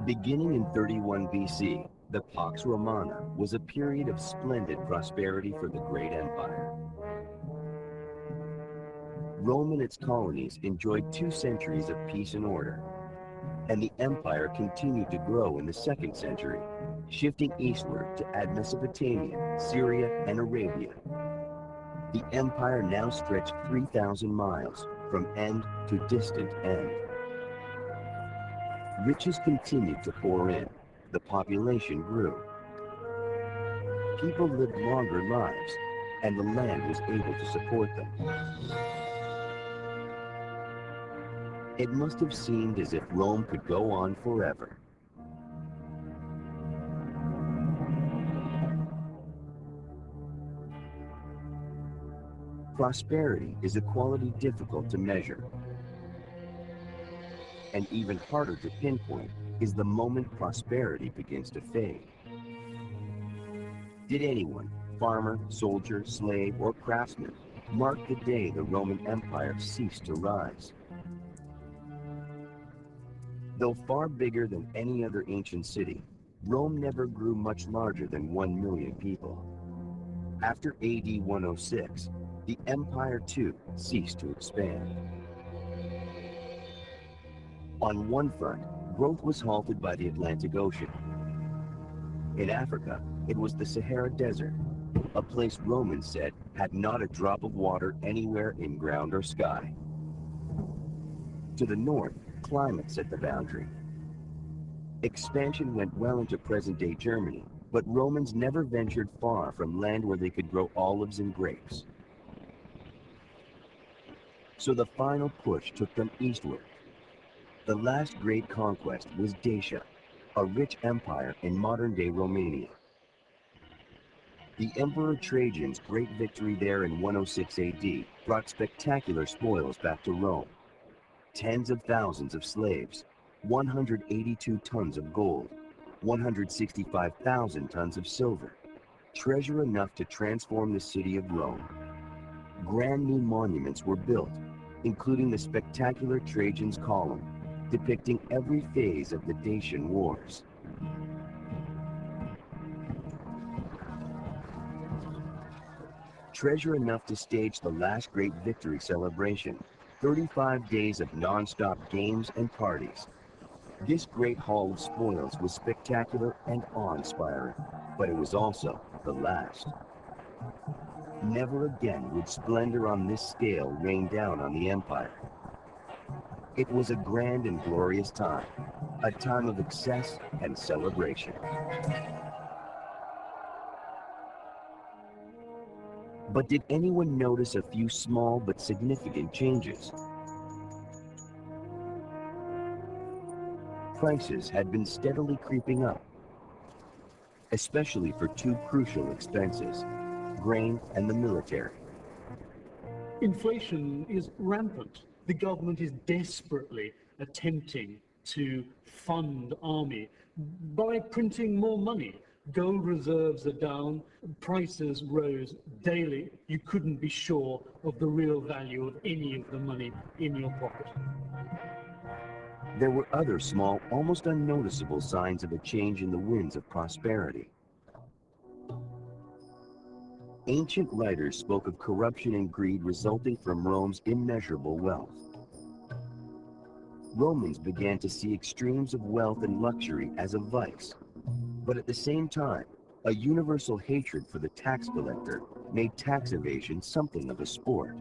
Beginning in 31 BC, the Pax Romana was a period of splendid prosperity for the great empire. Rome and its colonies enjoyed 2 centuries of peace and order, and the empire continued to grow in the 2nd century, shifting eastward to add Mesopotamia, Syria, and Arabia. The empire now stretched 3,000 miles from end to distant end. Riches continued to pour in. The population grew. People lived longer lives, and the land was able to support them. It must have seemed as if Rome could go on forever. Prosperity is a quality difficult to measure, and even harder to pinpoint is the moment prosperity begins to fade. Did anyone, farmer, soldier, slave, or craftsman, mark the day the Roman Empire ceased to rise? Though far bigger than any other ancient city, Rome never grew much larger than 1 million people. After AD 106, the empire too ceased to expand. On one front, growth was halted by the Atlantic Ocean. In Africa, it was the Sahara Desert, a place Romans said had not a drop of water anywhere in ground or sky. To the north, climate set the boundary. Expansion went well into present-day Germany, but Romans never ventured far from land where they could grow olives and grapes. So the final push took them eastward. The last great conquest was Dacia, a rich empire in modern-day Romania. The Emperor Trajan's great victory there in 106 AD brought spectacular spoils back to Rome. Tens of thousands of slaves, 182 tons of gold, 165,000 tons of silver, treasure enough to transform the city of Rome. Grand new monuments were built, including the spectacular Trajan's Column, depicting every phase of the Dacian Wars. Treasure enough to stage the last great victory celebration, 35 days of non-stop games and parties. This great haul of spoils was spectacular and awe-inspiring, but it was also the last. Never again would splendor on this scale rain down on the empire. It was a grand and glorious time, a time of excess and celebration. But did anyone notice a few small but significant changes? Prices had been steadily creeping up, especially for 2 crucial expenses, grain and the military. Inflation is rampant. The government is desperately attempting to fund army by printing more money. Gold reserves are down, prices rose daily. You couldn't be sure of the real value of any of the money in your pocket. There were other small, almost unnoticeable signs of a change in the winds of prosperity. Ancient writers spoke of corruption and greed resulting from Rome's immeasurable wealth. Romans began to see extremes of wealth and luxury as a vice, but at the same time, a universal hatred for the tax collector made tax evasion something of a sport.